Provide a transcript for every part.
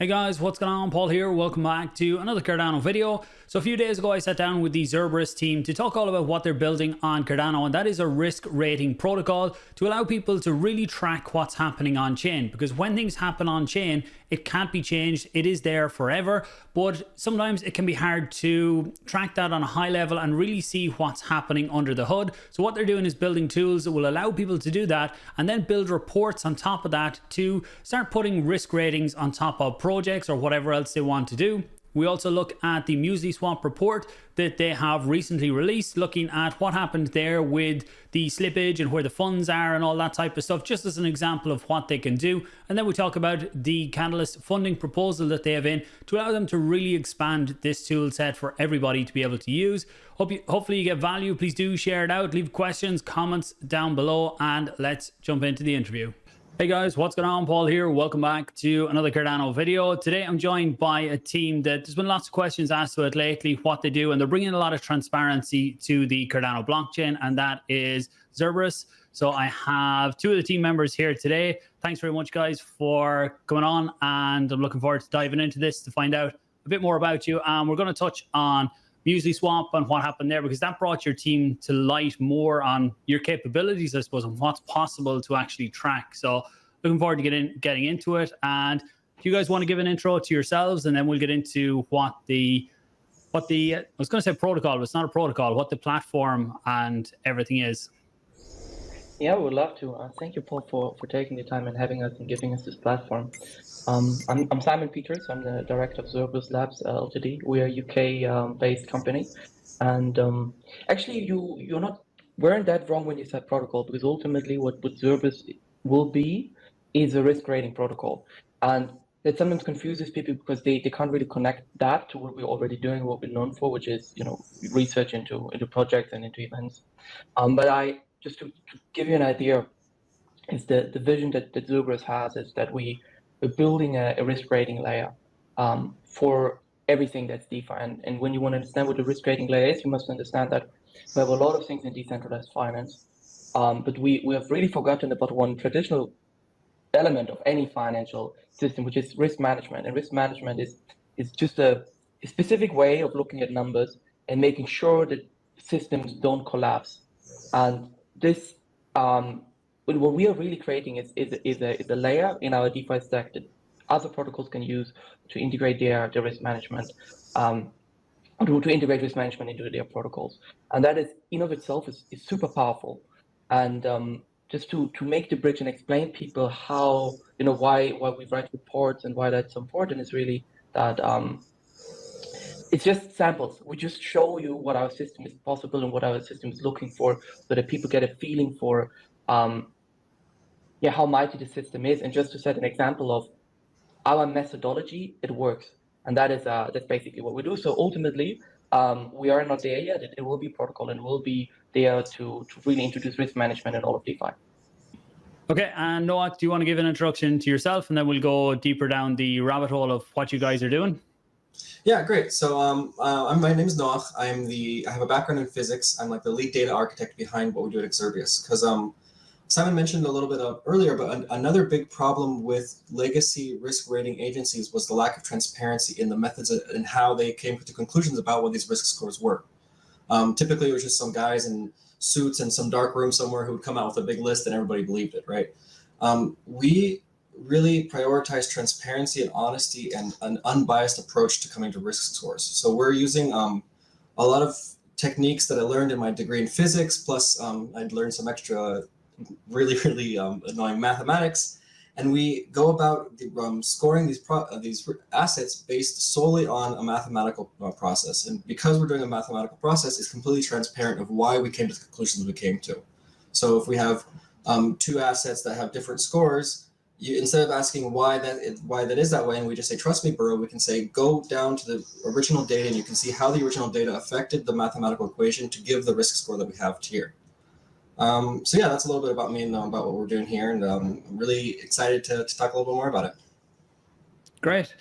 Hey guys, what's going on? Paul here. Welcome back to another Cardano video. So a few days ago I sat down with the Xerberus team to talk all about what they're building on Cardano, and that is a risk rating protocol to allow people to really track what's happening on chain, because when things happen on chain it can't be changed. It is there forever, but sometimes it can be hard to track that on a high level and really see what's happening under the hood. So what they're doing is building tools that will allow people to do that and then build reports on top of that to start putting risk ratings on top of projects or whatever else they want to do. We also look at the Muesliswap report that they have recently released, looking at what happened there with the slippage and where the funds are and all that type of stuff, just as an example of what they can do. And then we talk about the Catalyst funding proposal that they have in to allow them to really expand this tool set for everybody to be able to use. Hopefully you get value. Please do share it out, leave questions, comments down below, and let's jump into the interview. Hey guys, what's going on? Paul here. Welcome back to another Cardano video. Today I'm joined by a team that there's been lots of questions asked to it lately, what they do, and they're bringing a lot of transparency to the Cardano blockchain, and that is Xerberus. So I have two of the team members here today. Thanks very much guys for coming on, and I'm looking forward to diving into this to find out a bit more about you. We're going to touch on Muesliswap and what happened there, because that brought your team to light more on your capabilities, I suppose, and what's possible to actually track. So looking forward to getting into it. And if you guys want to give an intro to yourselves, and then we'll get into what the I was going to say protocol, but it's not a protocol, what the platform and everything is. Yeah, we would love to. Thank you, Paul, for taking the time and having us and giving us this platform. I'm Simon Peters. I'm the director of Xerberus Labs Ltd. We are a UK-based company, and actually, you weren't that wrong when you said protocol, because ultimately, what Xerberus will be is a risk rating protocol, and that sometimes confuses people because they can't really connect that to what we're already doing, what we're known for, which is research into projects and into events. But just to give you an idea, is the vision that Xerberus has is that we're building a risk rating layer for everything that's DeFi. And when you want to understand what the risk rating layer is, you must understand that we have a lot of things in decentralized finance, but we have really forgotten about one traditional element of any financial system, which is risk management. And risk management is just a specific way of looking at numbers and making sure that systems don't collapse. And this, what we are really creating is a layer in our DeFi stack that other protocols can use to integrate their risk management, to integrate risk management into their protocols. And that is, in of itself, is super powerful. And just to make the bridge and explain people how, why we write reports and why that's so important is really that it's just samples. We just show you what our system is possible and what our system is looking for, so that people get a feeling for how mighty the system is. And just to set an example of our methodology, it works. And that's basically what we do. So ultimately, we are not there yet. It will be protocol and will be there to really introduce risk management in all of DeFi. Okay, and Noach, do you want to give an introduction to yourself, and then we'll go deeper down the rabbit hole of what you guys are doing? Yeah, great. So my name is Noach. I have a background in physics. I'm like the lead data architect behind what we do at Xerberus. Because Simon mentioned a little bit earlier, but another big problem with legacy risk rating agencies was the lack of transparency in the methods and how they came to conclusions about what these risk scores were. Typically, it was just some guys in suits in some dark room somewhere who would come out with a big list and everybody believed it, right? We really prioritize transparency and honesty and an unbiased approach to coming to risk scores. So we're using a lot of techniques that I learned in my degree in physics, plus I'd learned some extra really annoying mathematics, and we go about scoring these assets based solely on a mathematical process. And because we're doing a mathematical process, it's completely transparent of why we came to the conclusions we came to. So if we have two assets that have different scores, instead of asking why that is that way, and we just say, trust me, bro, we can say, go down to the original data and you can see how the original data affected the mathematical equation to give the risk score that we have here. So yeah, that's a little bit about me and about what we're doing here, and I'm really excited to talk a little bit more about it. Great.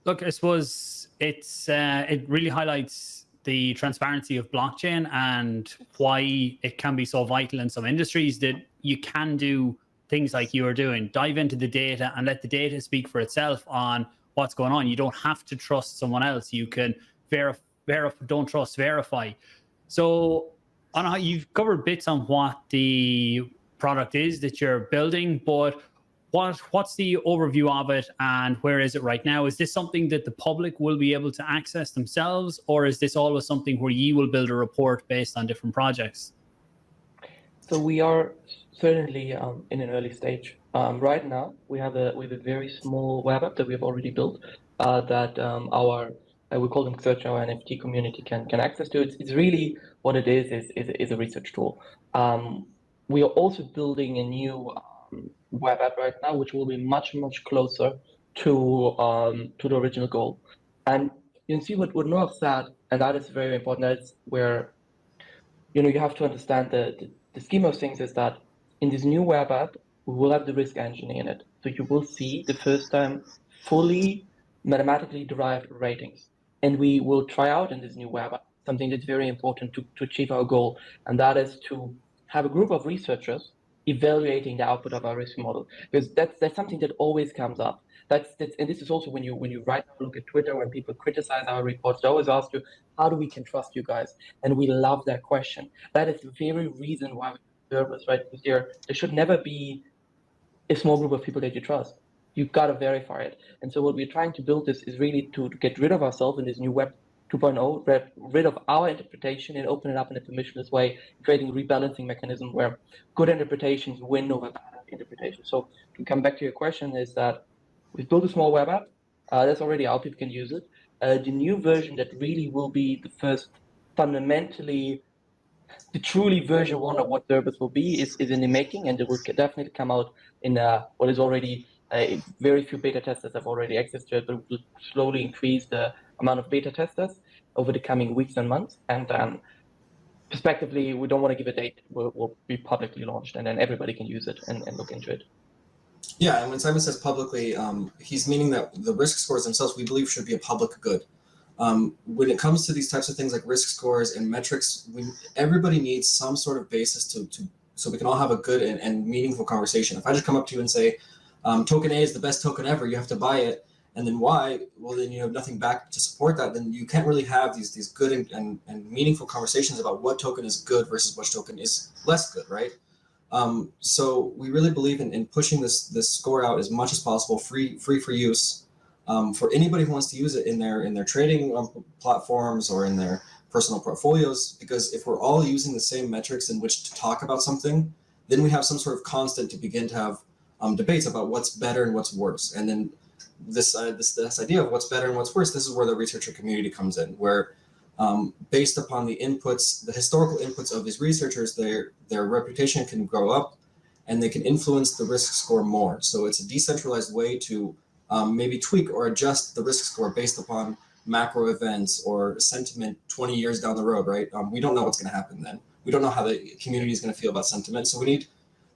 Look, I suppose it really highlights the transparency of blockchain and why it can be so vital in some industries that you can do things like you are doing. Dive into the data and let the data speak for itself on what's going on. You don't have to trust someone else. You can don't trust, verify. So on how you've covered bits on what the product is that you're building, but what's the overview of it and where is it right now? Is this something that the public will be able to access themselves, or is this always something where you will build a report based on different projects? So we are certainly in an early stage. Right now, we have a very small web app that we have already built that we call them search, our NFT community can access to. It's really what it is a research tool. We are also building a new web app right now, which will be much closer to the original goal. And you can see what Noah said, and that is very important. That's where you have to understand the scheme of things is that in this new web app, we will have the risk engine in it. So you will see the first time fully mathematically derived ratings. And we will try out in this new web app something that's very important to achieve our goal. And that is to have a group of researchers evaluating the output of our risk model. Because that's something that always comes up. And this is also when you right now look at Twitter, when people criticize our reports, they always ask you, how do we can trust you guys? And we love that question. That is the very reason why we do Xerberus, right? Because there should never be a small group of people that you trust. You've got to verify it. And so what we're trying to build is really to get rid of ourselves in this new Web 2.0, get rid of our interpretation and open it up in a permissionless way, creating a rebalancing mechanism where good interpretations win over bad interpretations. So to come back to your question is that we've built a small web app. That's already out, people can use it. The new version that really will be the first fundamentally, the truly version 1 of what Xerberus will be is in the making, and it will definitely come out in what is already very few beta testers have already access to it, but will slowly increase the amount of beta testers over the coming weeks and months. And prospectively, we don't want to give a date. Will be publicly launched, and then everybody can use it and look into it. Yeah, and when Simon says publicly, he's meaning that the risk scores themselves, we believe, should be a public good. When it comes to these types of things like risk scores and metrics, everybody needs some sort of basis so we can all have a good and meaningful conversation. If I just come up to you and say, token A is the best token ever, you have to buy it, and then why? Well, then you have nothing back to support that. Then you can't really have these good and meaningful conversations about what token is good versus which token is less good, right? So we really believe in pushing this score out as much as possible, free for use, for anybody who wants to use it in their trading platforms or in their personal portfolios. Because if we're all using the same metrics in which to talk about something, then we have some sort of constant to begin to have debates about what's better and what's worse. And then this idea of what's better and what's worse, this is where the researcher community comes in, where based upon the inputs, the historical inputs of these researchers, their reputation can grow up and they can influence the risk score more. So it's a decentralized way to maybe tweak or adjust the risk score based upon macro events or sentiment 20 years down the road, right? We don't know what's going to happen then. We don't know how the community is going to feel about sentiment. So we need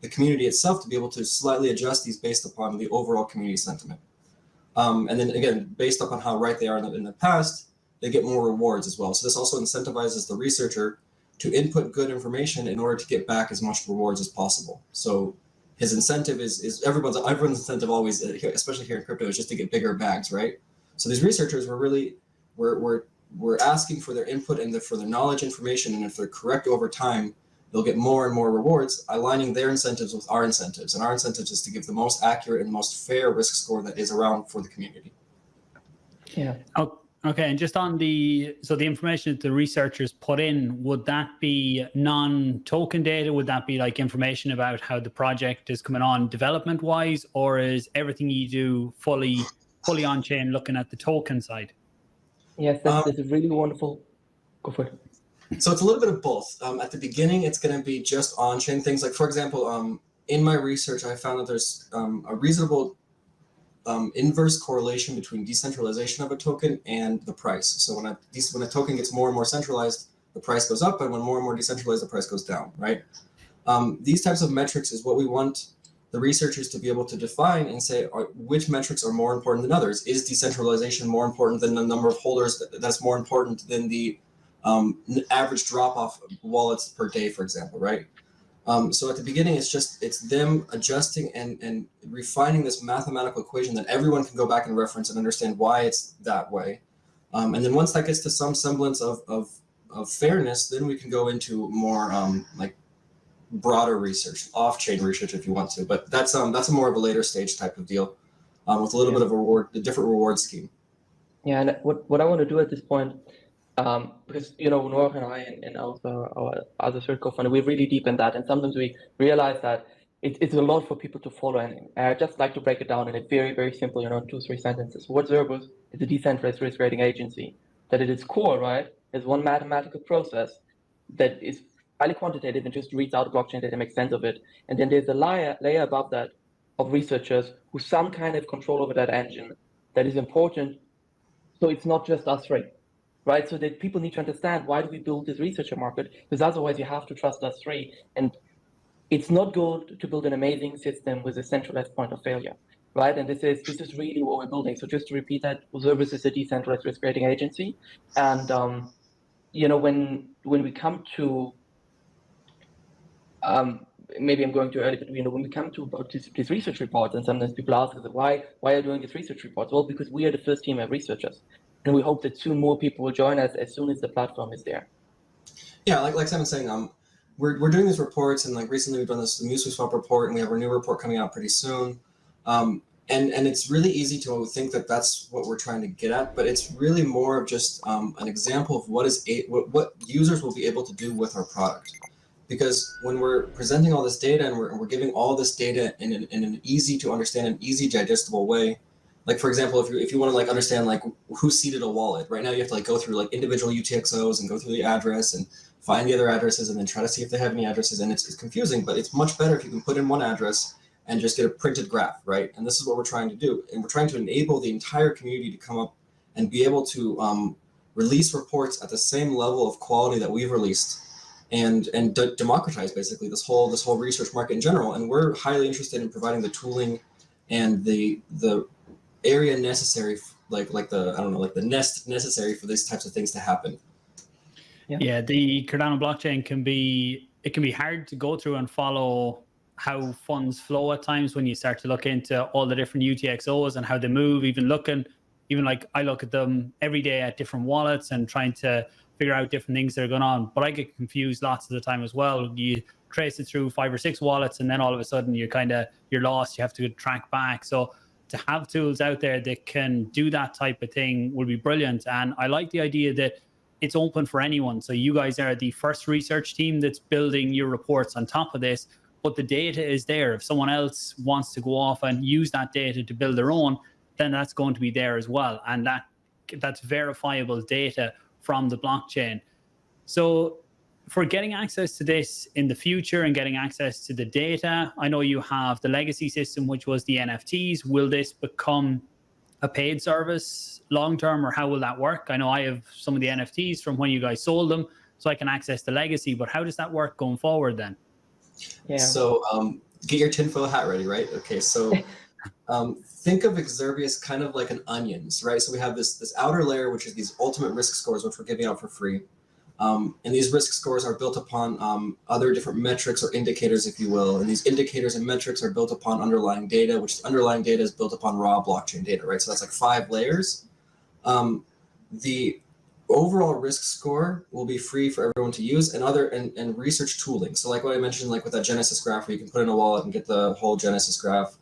the community itself to be able to slightly adjust these based upon the overall community sentiment. And then again, based upon how right they are in the past, they get more rewards as well. So this also incentivizes the researcher to input good information in order to get back as much rewards as possible. So his incentive is everyone's incentive always, especially here in crypto, is just to get bigger bags, right? So these researchers we're asking for their input and for their knowledge information, and if they're correct over time, they'll get more and more rewards, aligning their incentives with our incentives. And our incentives is to give the most accurate and most fair risk score that is around for the community. Yeah. Okay, and just on the information that the researchers put in, would that be non-token data? Would that be like information about how the project is coming on development-wise, or is everything you do fully on-chain looking at the token side? Yes, that's a really wonderful. Go for it. So it's a little bit of both. At the beginning, it's going to be just on-chain things. Like, for example, in my research, I found that there's a reasonable inverse correlation between decentralization of a token and the price. So when a token gets more and more centralized, the price goes up, and when more and more decentralized, the price goes down, right? These types of metrics is what we want the researchers to be able to define and say which metrics are more important than others. Is decentralization more important than the number of holders? That's more important than the average drop-off wallets per day, for example, right? So at the beginning, it's them adjusting and refining this mathematical equation that everyone can go back and reference and understand why it's that way. And then once that gets to some semblance of fairness, then we can go into more like broader research, off-chain research if you want to. But that's a more of a later stage type of deal, with a little bit of a different reward scheme. Yeah, and what I want to do at this point, because Noor and I and also our other third co-founder, we're really deep in that, and sometimes we realize that it's a lot for people to follow. And I just like to break it down in a very, very simple, 2-3 sentences. What Xerberus is a decentralized risk rating agency that at its core, right, is one mathematical process that is highly quantitative and just reads out blockchain data, makes sense of it. And then there's a layer above that of researchers who some kind of control over that engine that is important. So it's not just us three, right? So that people need to understand, why do we build this researcher market? Because otherwise you have to trust us three. And it's not good to build an amazing system with a centralized point of failure, right? And this is really what we're building. So just to repeat that, Xerberus is a decentralized risk rating agency. And when we come to maybe I'm going too early, but when we come to about these research reports, and sometimes people ask us, why are you doing these research reports? Well, because we are the first team of researchers, and we hope that soon more people will join us as soon as the platform is there. Yeah, like Simon's saying, we're doing these reports, and like recently we've done the Muesliswap report, and we have our new report coming out pretty soon. And it's really easy to think that that's what we're trying to get at, but it's really more of just an example of what users will be able to do with our product. Because when we're presenting all this data and we're giving all this data in an easy to understand and easy digestible way, like for example, if you want to like understand like who seeded a wallet, right now you have to like go through like individual UTXOs and go through the address and find the other addresses and then try to see if they have any addresses, and it's confusing, but it's much better if you can put in one address and just get a printed graph, right? And this is what we're trying to do, and we're trying to enable the entire community to come up and be able to release reports at the same level of quality that we've released. And democratize basically this whole research market in general. And we're highly interested in providing the tooling and the area necessary, like the nest necessary for these types of things to happen. Yeah, the Cardano blockchain can be hard to go through and follow how funds flow at times when you start to look into all the different UTXOs and how they move. Even like I look at them every day at different wallets and trying to figure out different things that are going on, but I get confused lots of the time as well. You trace it through 5 or 6 wallets, and then all of a sudden you're lost. You have to track back. So to have tools out there that can do that type of thing would be brilliant. And I like the idea that it's open for anyone. So you guys are the first research team that's building your reports on top of this, but the data is there. If someone else wants to go off and use that data to build their own, then that's going to be there as well. And that's verifiable data from the blockchain. So for getting access to this in the future and getting access to the data, I know you have the legacy system, which was the NFTs. Will this become a paid service long term, or how will that work? I know I have some of the NFTs from when you guys sold them, so I can access the legacy, but how does that work going forward then? Yeah. So get your tinfoil hat ready, right? Okay, so think of Xerberus kind of like an onions, right? So we have this outer layer, which is these ultimate risk scores, which we're giving out for free. And these risk scores are built upon other different metrics or indicators, if you will. And these indicators and metrics are built upon underlying data, which the underlying data is built upon raw blockchain data, right? So that's like 5 layers. The overall risk score will be free for everyone to use, and research tooling. So like what I mentioned, like with that Genesis graph, where you can put in a wallet and get the whole Genesis graph.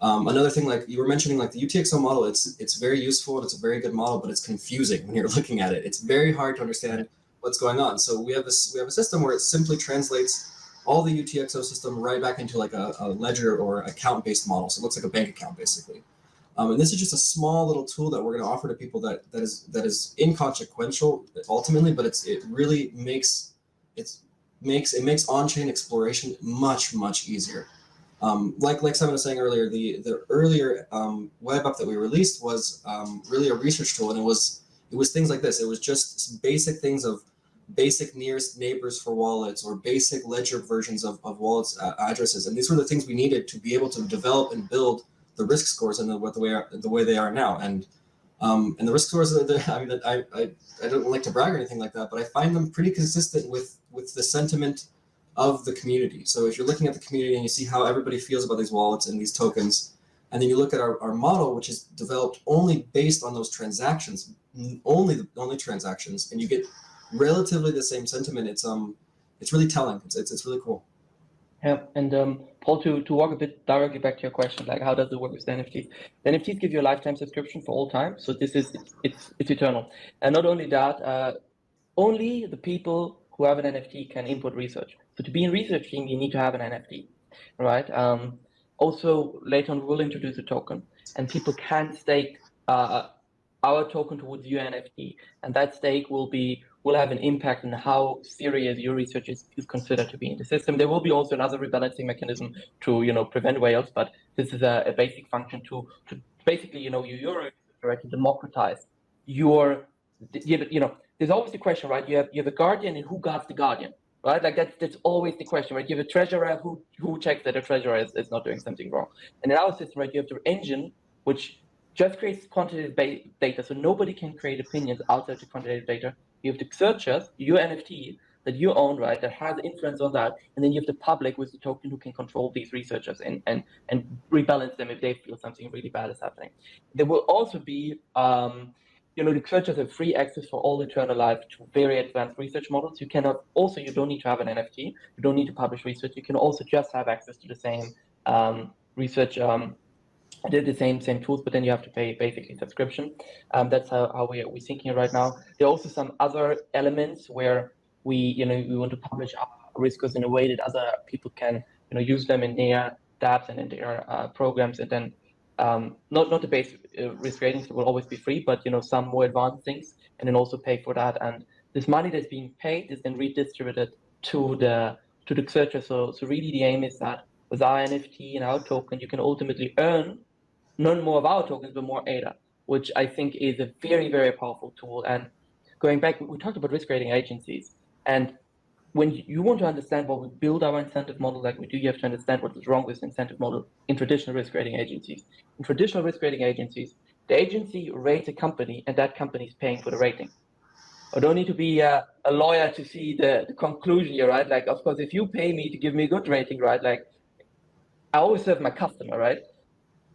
Another thing, like you were mentioning, like the UTXO model, it's very useful and it's a very good model, but it's confusing when you're looking at it. It's very hard to understand what's going on. So we have a system where it simply translates all the UTXO system right back into like a ledger or account-based model. So it looks like a bank account basically. And this is just a small little tool that we're going to offer to people that is inconsequential ultimately, but it really makes on-chain exploration much easier. Like Simon was saying earlier, the earlier web app that we released was really a research tool, and it was things like this. It was just basic things of basic nearest neighbors for wallets or basic ledger versions of wallets addresses, and these were the things we needed to be able to develop and build the risk scores and the way they are now. And the risk scores, I mean, I don't like to brag or anything like that, but I find them pretty consistent with the sentiment of the community. So if you're looking at the community and you see how everybody feels about these wallets and these tokens, and then you look at our model, which is developed only based on those transactions, only transactions, and you get relatively the same sentiment. It's really telling. It's really cool. Yeah, and Paul, to walk a bit directly back to your question, like how does it work with the NFTs? The NFTs give you a lifetime subscription for all time, so this is it's eternal. And not only that, only the people who have an NFT can input research. So to be in research team, you need to have an NFT, right? Also, later on, we'll introduce a token, and people can stake our token towards your NFT, and that stake will have an impact on how serious your research is considered to be in the system. There will be also another rebalancing mechanism to prevent whales, but this is a basic function to basically you're to democratize your there's always the question, right? You have a guardian, and who guards the guardian, right? Like that's always the question, right? You have a treasurer who checks that a treasurer is not doing something wrong. And in our system, right, you have the engine which just creates quantitative data, so nobody can create opinions outside the quantitative data. You have the searchers, your NFT that you own, right, that has influence on that, and then you have the public with the token who can control these researchers and rebalance them if they feel something really bad is happening. There will also be the searchers have free access for all eternal life to very advanced research models. You don't need to have an NFT. You don't need to publish research. You can also just have access to the same research, the same tools, but then you have to pay basically subscription. That's how we're thinking right now. There are also some other elements where we want to publish our risks in a way that other people can use them in their dApps and in their programs, and then not the base risk ratings will always be free, but some more advanced things, and then also pay for that. And this money that's being paid is then redistributed to the searcher. So really the aim is that with our NFT and our token, you can ultimately earn none more of our tokens, but more ADA, which I think is a very, very powerful tool. And going back, we talked about risk rating agencies, and when you want to understand what we build our incentive model like we do, you have to understand what is wrong with the incentive model in traditional risk rating agencies. In traditional risk rating agencies, the agency rates a company, and that company is paying for the rating. I don't need to be a lawyer to see the conclusion here, right? Like, of course, if you pay me to give me a good rating, right? Like, I always serve my customer, right?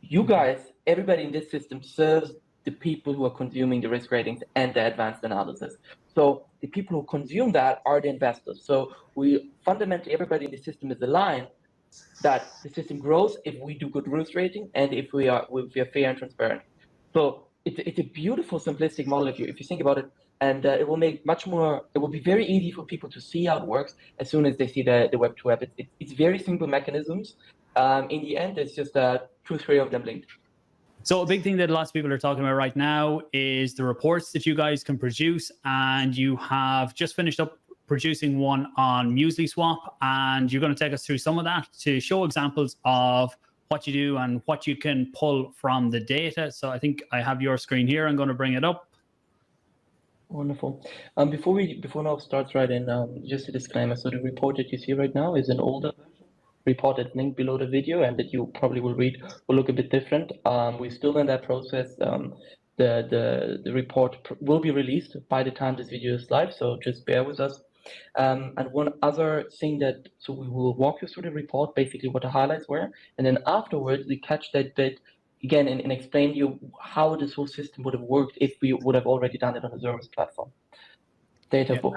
You guys, everybody in this system serves the people who are consuming the risk ratings and the advanced analysis. So the people who consume that are the investors. So we fundamentally, everybody in the system is aligned that the system grows if we do good risk rating and if we are fair and transparent. So it's a beautiful, simplistic model if you think about it, and it will make it will be very easy for people to see how it works as soon as they see the Web 2 app. It's very simple mechanisms. In the end, it's just 2-3 of them linked. So a big thing that lots of people are talking about right now is the reports that you guys can produce, and you have just finished up producing one on Muesliswap, and you're going to take us through some of that to show examples of what you do and what you can pull from the data. So I think I have your screen here. I'm going to bring it up. Wonderful. Before Noach starts right in, just a disclaimer. So the report that you see right now is an older version. Report that's linked below the video and that you probably will read will look a bit different. We're still in that process. The report will be released by the time this video is live, so just bear with us. And one other thing so we will walk you through the report, basically what the highlights were, and then afterwards we catch that bit again and explain to you how this whole system would have worked if we would have already done it on the Xerberus platform. Data book.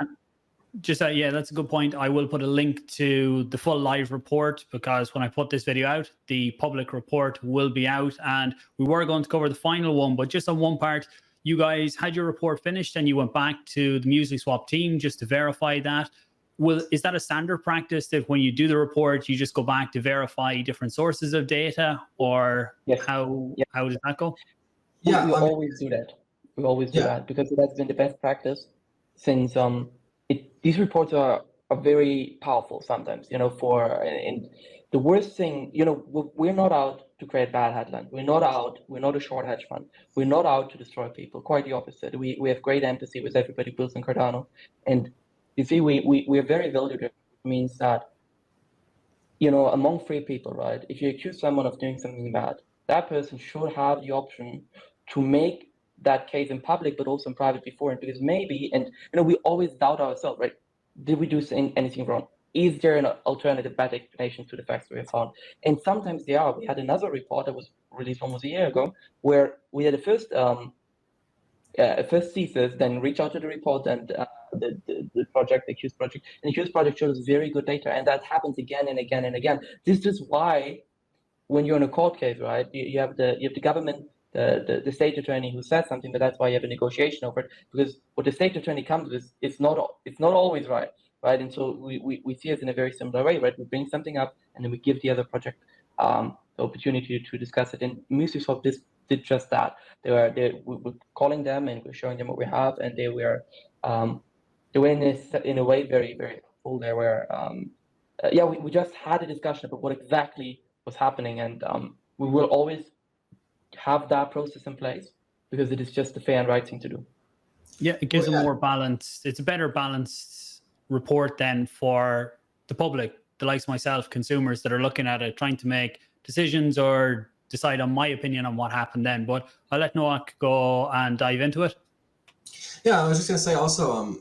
Just yeah, that's a good point. I will put a link to the full live report, because when I put this video out, the public report will be out, and we were going to cover the final one, but just on one part, you guys had your report finished and you went back to the Muesliswap team just to verify that. Is that a standard practice that when you do the report, you just go back to verify different sources of data, or yes. How does that go? Yeah, we always do that. We always do that because it has been the best practice since these reports are very powerful sometimes, and the worst thing, we're not out to create bad headlines. We're not a short hedge fund. We're not out to destroy people. Quite the opposite. We have great empathy with everybody built in Cardano. And you see, we're very value driven. It means that, among free people, right? If you accuse someone of doing something bad, that person should have the option to make that case in public, but also in private beforehand, because maybe, and we always doubt ourselves, right? Did we do anything wrong? is there an alternative better explanation to the facts we have found? And sometimes there are. We had another report that was released almost a year ago where we had a first thesis, then reach out to the report and the project, the Accused project, and the Accused project shows very good data, and that happens again and again and again. This is why when you're in a court case, right, you have the government, the state attorney who says something, but that's why you have a negotiation over it, because what the state attorney comes with, it's not always right, right? And so we see it in a very similar way, right? We bring something up and then we give the other project the opportunity to discuss it. And Muesliswap did just that. We were calling them and we're showing them what we have, and they were in a way very, very helpful. They were we just had a discussion about what exactly was happening, and we will always have that process in place because it is just the fair and right thing to do. Yeah, it gives a more balanced, it's a better balanced report then for the public, the likes of myself, consumers that are looking at it, trying to make decisions or decide on my opinion on what happened then. But I'll let Noach go and dive into it. Yeah, I was just going to say also,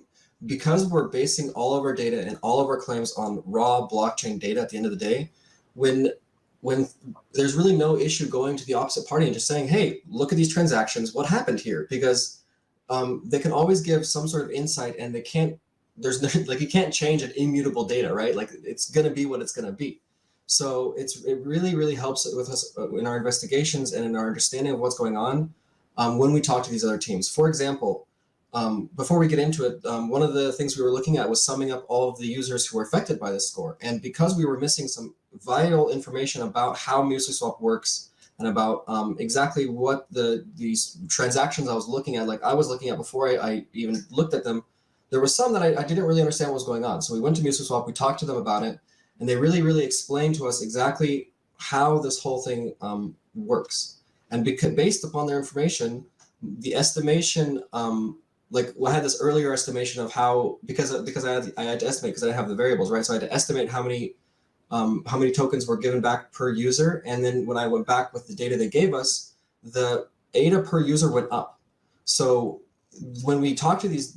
because we're basing all of our data and all of our claims on raw blockchain data at the end of the day, when there's really no issue going to the opposite party and just saying, hey, look at these transactions, what happened here? Because they can always give some sort of insight, and they can't, there's no, like, you can't change an immutable data, right? Like, it's going to be what it's going to be. So it really, really helps with us in our investigations and in our understanding of what's going on when we talk to these other teams. For example, before we get into it, one of the things we were looking at was summing up all of the users who were affected by this score. And because we were missing some vital information about how Muesliswap works and about exactly what these transactions I was looking at, like I was looking at before I even looked at them, there was some that I didn't really understand what was going on. So we went to Muesliswap, we talked to them about it, and they really, really explained to us exactly how this whole thing works. And based upon their information, the estimation, like I had this earlier estimation of how, because I had to estimate because I didn't have the variables, right? So I had to estimate how many tokens were given back per user. And then when I went back with the data they gave us, the ADA per user went up. So when we talk to these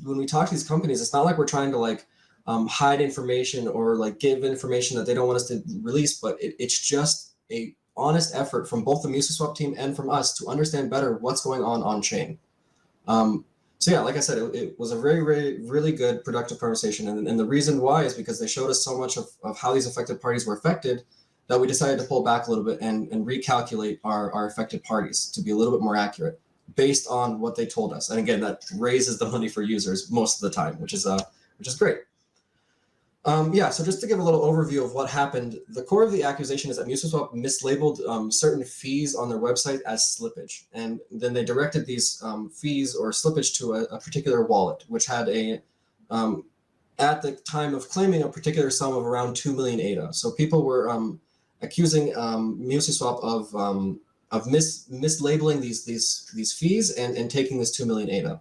companies, it's not like we're trying to like hide information or like give information that they don't want us to release, but it's just a honest effort from both the Muesliswap team and from us to understand better what's going on chain. So yeah, like I said, it was a very, really good, productive conversation. And the reason why is because they showed us so much of how these affected parties were affected that we decided to pull back a little bit and recalculate our affected parties to be a little bit more accurate based on what they told us. And again, that raises the money for users most of the time, which is great. Yeah, so just to give a little overview of what happened, the core of the accusation is that Muesliswap mislabeled certain fees on their website as slippage. And then they directed these fees or slippage to a particular wallet, which had at the time of claiming, a particular sum of around 2 million ADA. So people were accusing Muesliswap of mislabeling these fees and taking this 2 million ADA.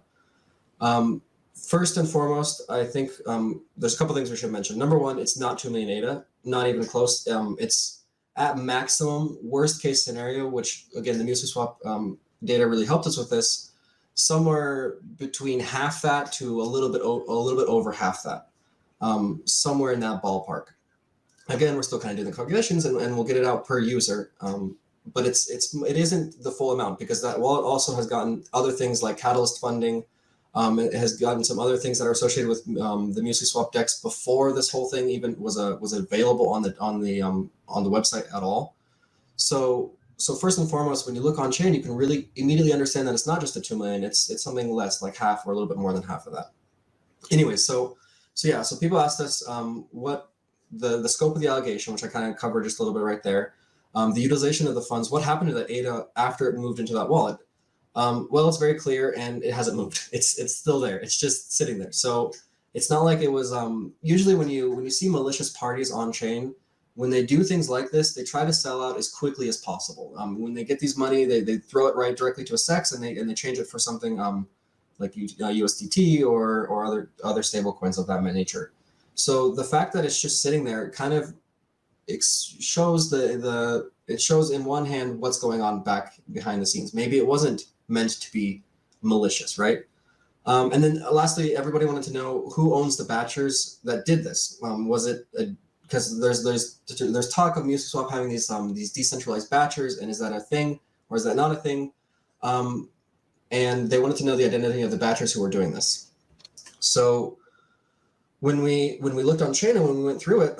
First and foremost, I think there's a couple things we should mention. Number one, it's not 2 million ADA, not even close. It's at maximum, worst case scenario, which again, the Muesliswap data really helped us with this, somewhere between half that to a little bit over half that, somewhere in that ballpark. Again, we're still kind of doing the calculations and we'll get it out per user. But it isn't the full amount because that wallet also has gotten other things like Catalyst funding. It has gotten some other things that are associated with the Muesliswap DEX before this whole thing even was available on the website at all. So first and foremost, when you look on chain, you can really immediately understand that it's not just a 2 million. It's something less, like half or a little bit more than half of that. Anyway, so people asked us what the scope of the allegation, which I kind of covered just a little bit right there. The utilization of the funds, what happened to that ADA after it moved into that wallet? Well, it's very clear and it hasn't moved. It's still there. It's just sitting there. So it's not like it was, usually when you see malicious parties on chain, when they do things like this, they try to sell out as quickly as possible. When they get these money, they throw it right directly to a CEX and they change it for something like USDT or other stable coins of that nature. So the fact that it's just sitting there kind of shows it shows in one hand what's going on back behind the scenes. Maybe it wasn't meant to be malicious, right? And then lastly, everybody wanted to know who owns the batchers that did this. Was it because there's talk of Muesliswap having these decentralized batchers, and is that a thing or is that not a thing? And they wanted to know the identity of the batchers who were doing this. So when we looked on chain and when we went through it,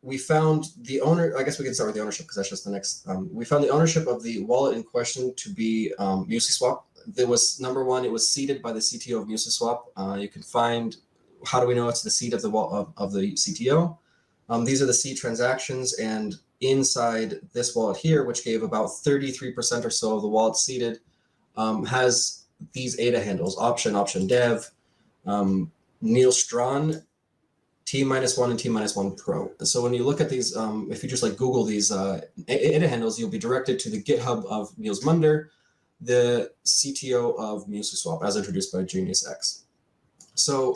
we found the owner. I guess we can start with the ownership because that's just the next. We found the ownership of the wallet in question to be Muesliswap. There was number one. It was seeded by the CTO of Muesliswap. You can find. How do we know it's the seed of the of the CTO? These are the seed transactions, and inside this wallet here, which gave about 33% or so of the wallet seeded, has these ADA handles: option dev, Neil Strawn, T-1 and T-1 Pro. And so when you look at these, if you just like Google these ADA handles, you'll be directed to the GitHub of Niels Munder, the CTO of Muesliswap, as introduced by Genius X. So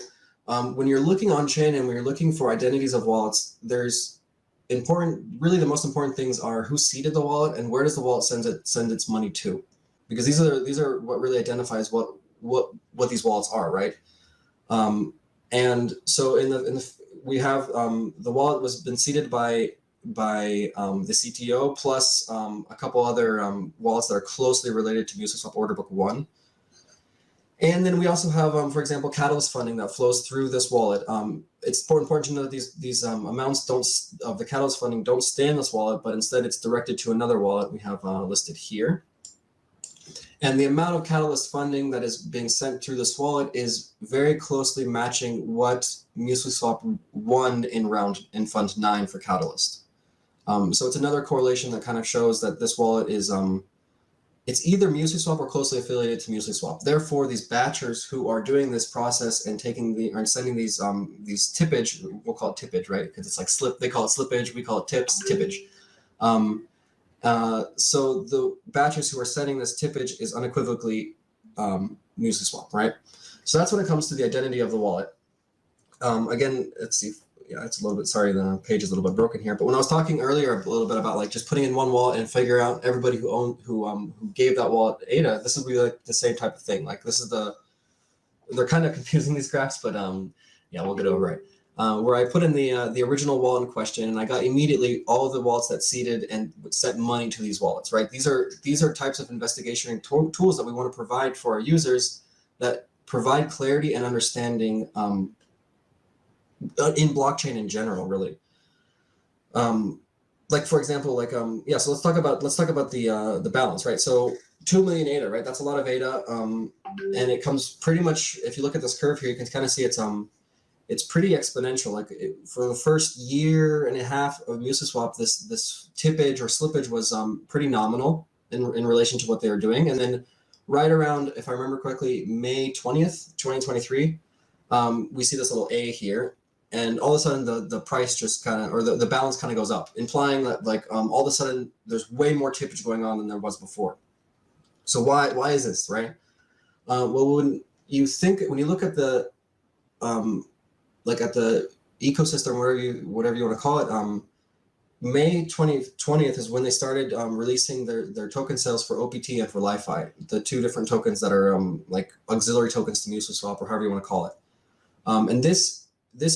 when you're looking on chain and when you're looking for identities of wallets, there's really the most important things are who seeded the wallet and where does the wallet send its money to, because these are what really identifies what these wallets are, right? And so we have the wallet was been seeded by the CTO plus a couple other wallets that are closely related to Muesliswap Order Book 1. And then we also have, for example, Catalyst funding that flows through this wallet. It's important to know that these amounts of the Catalyst funding don't stay in this wallet, but instead it's directed to another wallet we have listed here. And the amount of Catalyst funding that is being sent through this wallet is very closely matching what Muesliswap won in Fund 9 for Catalyst. So it's another correlation that kind of shows that this wallet is it's either Muesliswap or closely affiliated to Muesliswap. Therefore, these batchers who are doing this process and sending these tippage, we'll call it tippage, right? Because it's like they call it slippage, we call it tippage. So the batchers who are sending this tippage is unequivocally Muesliswap, right? So that's when it comes to the identity of the wallet. Again, let's see. Yeah, it's a little bit, sorry, the page is a little bit broken here. But when I was talking earlier a little bit about like just putting in one wallet and figure out everybody who gave that wallet ADA, this would be like the same type of thing. Like this is they're kind of confusing these graphs, but yeah, we'll get over it. Where I put in the original wallet in question, and I got immediately all of the wallets that seeded and sent money to these wallets, right? These are types of investigation and tools that we want to provide for our users that provide clarity and understanding in blockchain in general, really. Like for example, like yeah. So let's talk about the balance, right? So 2 million ADA, right? That's a lot of ADA, and it comes pretty much. If you look at this curve here, you can kind of see it's pretty exponential. Like for the first year and a half of Muesliswap, this tippage or slippage was pretty nominal in relation to what they were doing, and then right around, if I remember correctly, May 20th, 2023, we see this little A here. And all of a sudden, the price just kind of, or the balance kind of goes up, implying that like all of a sudden there's way more tippage going on than there was before. So why is this, right? Well, when you look at the like at the ecosystem, whatever you want to call it, May 20th is when they started releasing their token sales for OPT and for LiFi, the two different tokens that are like auxiliary tokens to Muesliswap or however you want to call it, and this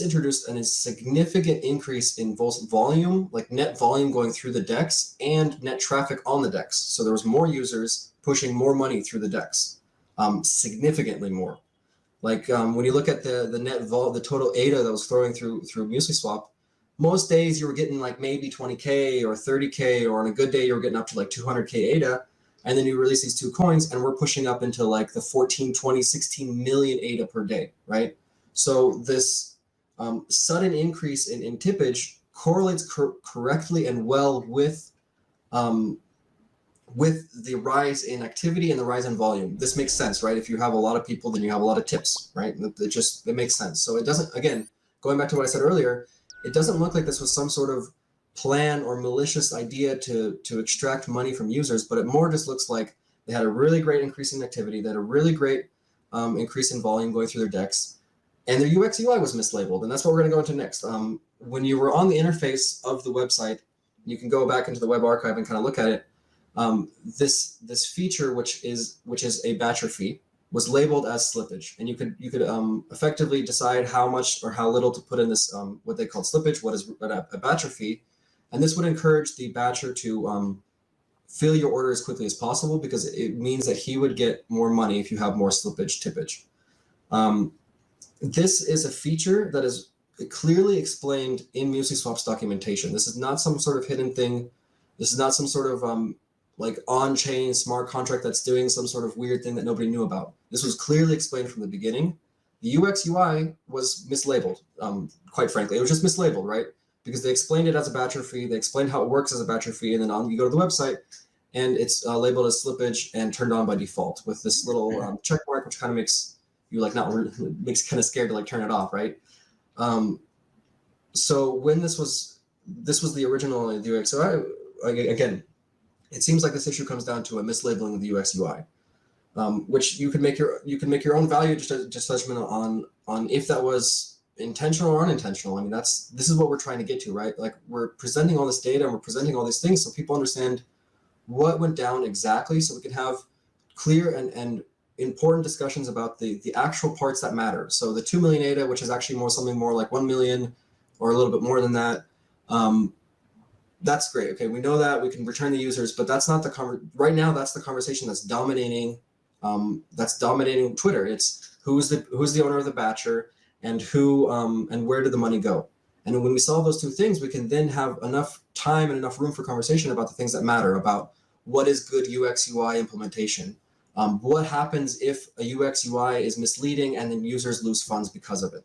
introduced a significant increase in both volume, like net volume going through the DEX, and net traffic on the DEX. So there was more users pushing more money through the DEX, significantly more. Like when you look at the total ADA that was flowing through Muesliswap, most days you were getting like maybe 20K or 30K, or on a good day you were getting up to like 200K ADA, and then you release these two coins, and we're pushing up into like the 14, 20, 16 million ADA per day, right? So this sudden increase in tippage correlates correctly and well with the rise in activity and the rise in volume. This makes sense, right? If you have a lot of people, then you have a lot of tips, right? It makes sense. So it doesn't, again, going back to what I said earlier, it doesn't look like this was some sort of plan or malicious idea to extract money from users, but it more just looks like they had a really great increase in activity, they had a really great increase in volume going through their DEX, and their UX UI was mislabeled, and that's what we're going to go into next. When you were on the interface of the website, you can go back into the web archive and kind of look at it. This feature, which is a batcher fee, was labeled as slippage, and you could effectively decide how much or how little to put in this what they called slippage, what is a batcher fee, and this would encourage the batcher to fill your order as quickly as possible, because it means that he would get more money if you have more slippage tippage. This is a feature that is clearly explained in Muesliswap's documentation. This is not some sort of hidden thing. This is not some sort of like on-chain smart contract that's doing some sort of weird thing that nobody knew about. This was clearly explained from the beginning. The UX UI was mislabeled, quite frankly. It was just mislabeled, right? Because they explained it as a batcher fee, they explained how it works as a batcher fee, and then you go to the website, and it's labeled as slippage and turned on by default with this little check mark, which kind of makes you like makes kind of scared to like turn it off, right? So when this was the original UX UI, again, it seems like this issue comes down to a mislabeling of the UX UI, which you can make your own value judgment on if that was intentional or unintentional. I mean, this is what we're trying to get to, right? Like, we're presenting all this data and we're presenting all these things so people understand what went down exactly, so we can have clear and important discussions about the actual parts that matter. So the 2 million ADA, which is actually something more like 1 million or a little bit more than that. That's great. Okay, we know that we can return the users, but that's not right now. That's the conversation that's dominating. That's dominating Twitter. It's who's the owner of the batcher, and and where did the money go? And when we solve those two things, we can then have enough time and enough room for conversation about the things that matter, about what is good UX UI implementation. What happens if a UX UI is misleading and then users lose funds because of it,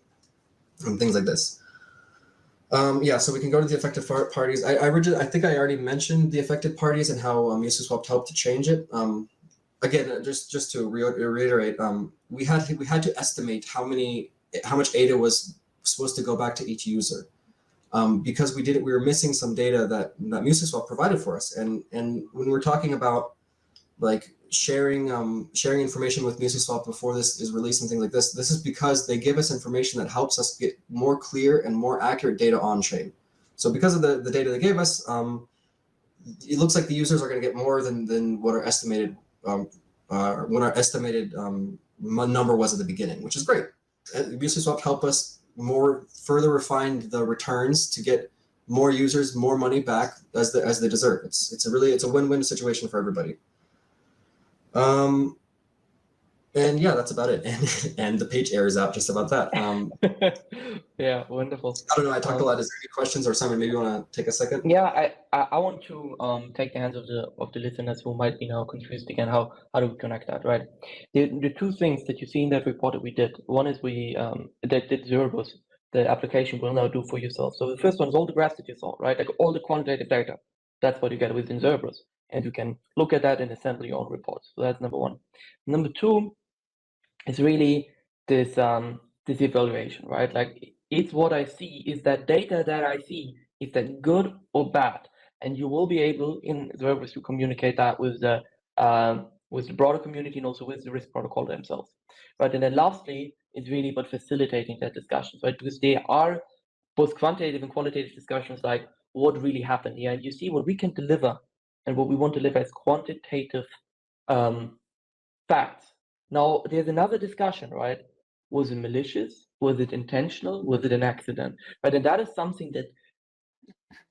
and things like this. Yeah, so we can go to the affected parties. I think I already mentioned the affected parties and how Muesliswap helped to change it. Again, just to reiterate, we had to estimate how much ADA was supposed to go back to each user, because we were missing some data that Muesliswap provided for us. And when we're talking about like sharing information with Muesliswap before this is released and things like this is because they give us information that helps us get more clear and more accurate data on chain. So because of the data they gave us, it looks like the users are going to get more than what our estimated number was at the beginning, which is great. Muesliswap helped us further refine the returns to get more users more money back as they deserve. It's a win-win situation for everybody. And yeah, that's about it. And the page errors out just about that. Yeah, wonderful. I don't know, I talked a lot. Is there any questions, or Simon, maybe you want to take a second? Yeah, I want to take the hands of the listeners who might be now confused again. How do we connect that, right? The two things that you see in that report that we did. One is that Xerberus, the application, will now do for yourself. So the first one is all the graphs that you saw, right? Like all the quantitative data. That's what you get within Xerberus, and you can look at that and assemble your own reports. So that's number one. Number two is really this evaluation, right? Like, it's what I see. Is that data that I see, is that good or bad? And you will be able in Xerberus to communicate that with the broader community and also with the risk protocol themselves, right? And then lastly, it's really about facilitating that discussion, right? Because they are both quantitative and qualitative discussions, like what really happened here. And you see what we can deliver and what we want to deliver as quantitative facts. Now, there's another discussion, right? Was it malicious? Was it intentional? Was it an accident? Right, and that is something that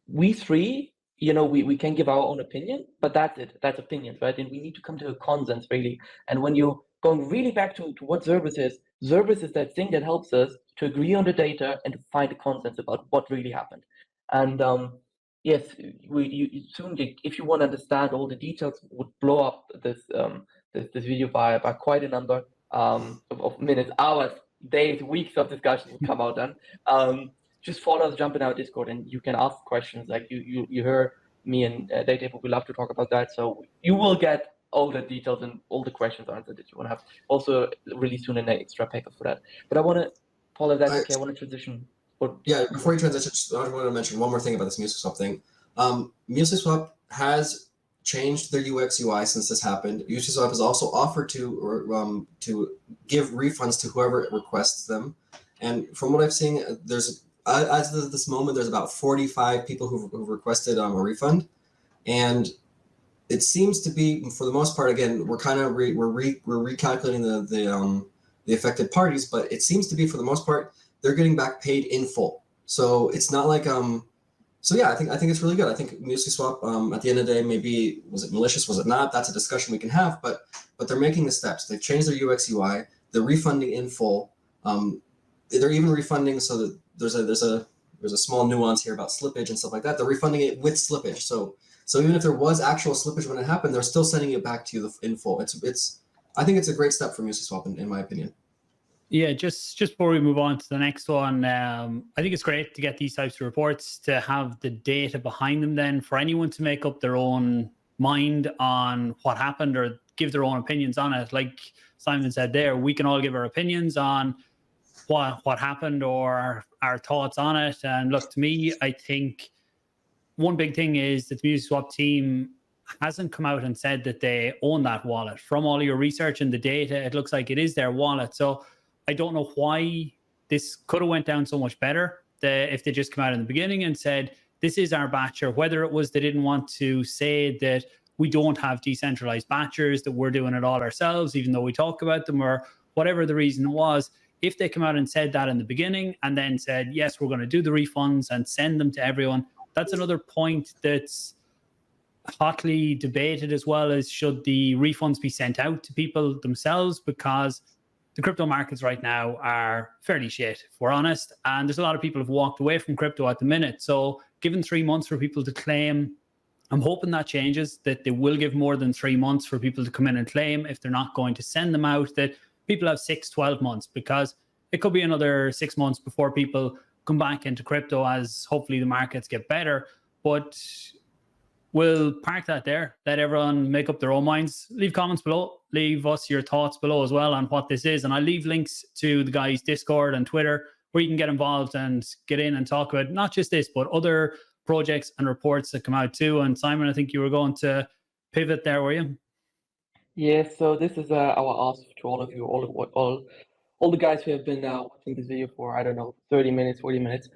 we three, we can give our own opinion, but that's it. That's opinions, right? And we need to come to a consensus, really. And when you're going really back to what Xerberus is that thing that helps us to agree on the data and to find a consensus about what really happened. And yes, you soon, if you want to understand all the details, would blow up this video by quite a number of minutes, hours, days, weeks of discussion would come out then. Just follow us, jump in our Discord, and you can ask questions. Like you heard me and Dave, we love to talk about that. So you will get all the details and all the questions answered that you want to have. Also, really soon an extra paper for that. But I want to, Paul, if that's okay, I want to transition. Yeah, before you transition, I want to mention one more thing about this Muesliswap thing. Muesliswap has changed their UX UI since this happened. Muesliswap has also offered to give refunds to whoever requests them. And from what I've seen, there's as of this moment, there's about 45 people who've requested a refund, and it seems to be, for the most part, again, we're kind of we're recalculating the affected parties, but it seems to be, for the most part, they're getting back paid in full. So it's not like so yeah, I think it's really good. I think Muesliswap, at the end of the day, maybe was it malicious, was it not? That's a discussion we can have, but they're making the steps. They've changed their UX UI. They're refunding in full. They're even refunding so that there's a small nuance here about slippage and stuff like that. They're refunding it with slippage. So even if there was actual slippage when it happened, they're still sending it back to you in full. I think it's a great step for Muesliswap in my opinion. Yeah, just before we move on to the next one, I think it's great to get these types of reports, to have the data behind them then for anyone to make up their own mind on what happened or give their own opinions on it. Like Simon said there, we can all give our opinions on what happened or our thoughts on it. And look, to me, I think one big thing is that the Muesliswap team hasn't come out and said that they own that wallet. From all your research and the data, it looks like it is their wallet. So I don't know why this could have went down so much better if they just come out in the beginning and said, this is our batcher, whether it was they didn't want to say that we don't have decentralized batchers, that we're doing it all ourselves, even though we talk about them, or whatever the reason was. If they come out and said that in the beginning and then said, yes, we're going to do the refunds and send them to everyone, that's another point that's hotly debated, as well as should the refunds be sent out to people themselves, because the crypto markets right now are fairly shit, if we're honest. And there's a lot of people who've walked away from crypto at the minute. So given 3 months for people to claim, I'm hoping that changes, that they will give more than 3 months for people to come in and claim if they're not going to send them out, that people have 6-12 months, because it could be another 6 months before people come back into crypto as hopefully the markets get better. But we'll park that there, let everyone make up their own minds. Leave comments below, leave us your thoughts below as well on what this is. And I'll leave links to the guys' Discord and Twitter where you can get involved and get in and talk about not just this, but other projects and reports that come out too. And Simon, I think you were going to pivot there, were you? Yeah, so this is our ask to all of you, all the guys who have been watching this video for, I don't know, 30 minutes, 40 minutes.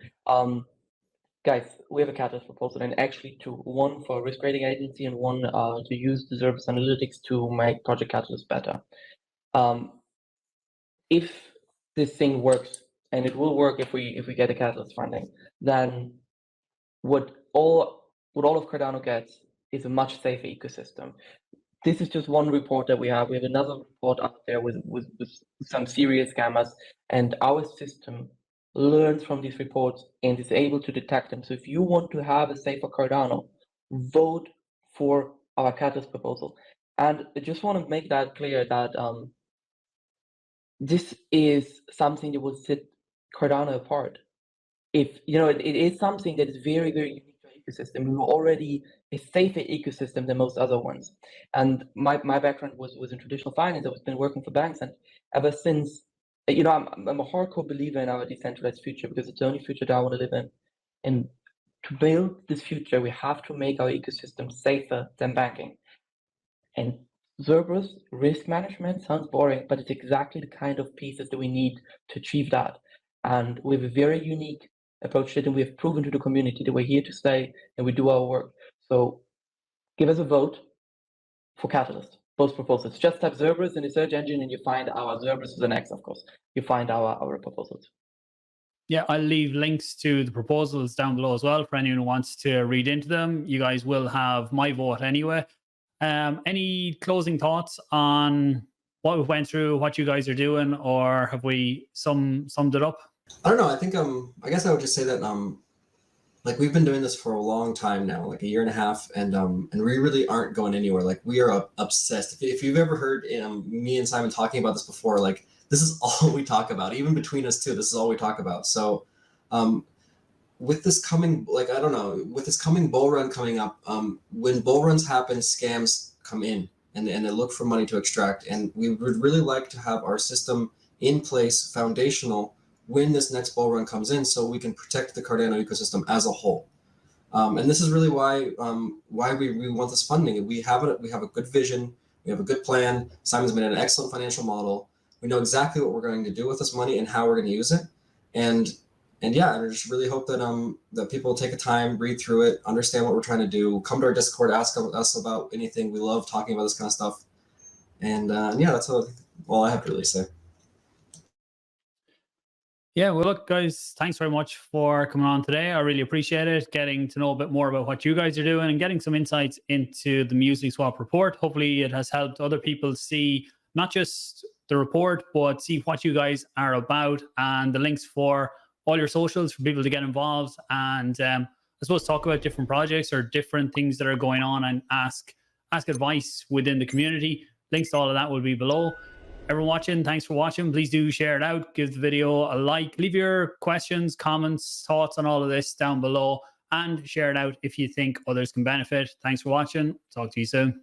Guys, we have a Catalyst proposal, and actually one for a risk rating agency and one to use the Xerberus analytics to make Project Catalyst better. If this thing works, and it will work if we get a Catalyst funding, then what all of Cardano gets is a much safer ecosystem. This is just one report that we have. We have another report out there with some serious scammers, and our system learns from these reports and is able to detect them. So if you want to have a safer Cardano, vote for our Catalyst proposal. And I just want to make that clear that this is something that will set Cardano apart. If you know, it is something that is very, very unique to our ecosystem. We were already a safer ecosystem than most other ones. And my background was in traditional finance. I've been working for banks, and ever since, you know, I'm a hardcore believer in our decentralized future, because it's the only future that I want to live in. And to build this future, we have to make our ecosystem safer than banking. And Xerberus risk management sounds boring, but it's exactly the kind of pieces that we need to achieve that. And we have a very unique approach to it, and we have proven to the community that we're here to stay and we do our work. So give us a vote for Catalyst, both proposals. Just type Xerberus in the search engine and you find our Xerberus with an X, of course. You find our proposals. Yeah, I'll leave links to the proposals down below as well for anyone who wants to read into them. You guys will have my vote anyway. Any closing thoughts on what we went through, what you guys are doing, or have we summed it up? I don't know. I think I guess I would just say that like we've been doing this for a long time now, like a year and a half, and we really aren't going anywhere. Like we are obsessed. If you've ever heard me and Simon talking about this before, like this is all we talk about. Even between us two, this is all we talk about. So with this coming, like, I don't know, with this coming bull run coming up, when bull runs happen, scams come in and they look for money to extract. And we would really like to have our system in place, foundational, when this next bull run comes in, so we can protect the Cardano ecosystem as a whole. And this is really why we want this funding. We have a good vision, we have a good plan. Simon's made an excellent financial model. We know exactly what we're going to do with this money and how we're going to use it. And And yeah, I just really hope that that people take a time, read through it, understand what we're trying to do, come to our Discord, ask us about anything. We love talking about this kind of stuff. And yeah, that's all I have to really say. Yeah, well, look, guys, thanks very much for coming on today. I really appreciate it, getting to know a bit more about what you guys are doing and getting some insights into the Muesliswap report. Hopefully it has helped other people see not just the report, but see what you guys are about, and the links for all your socials for people to get involved and I suppose talk about different projects or different things that are going on, and ask advice within the community. Links to all of that will be below. Everyone watching, thanks for watching. Please do share it out, give the video a like, leave your questions, comments, thoughts on all of this down below, and share it out if you think others can benefit. Thanks for watching. Talk to you soon.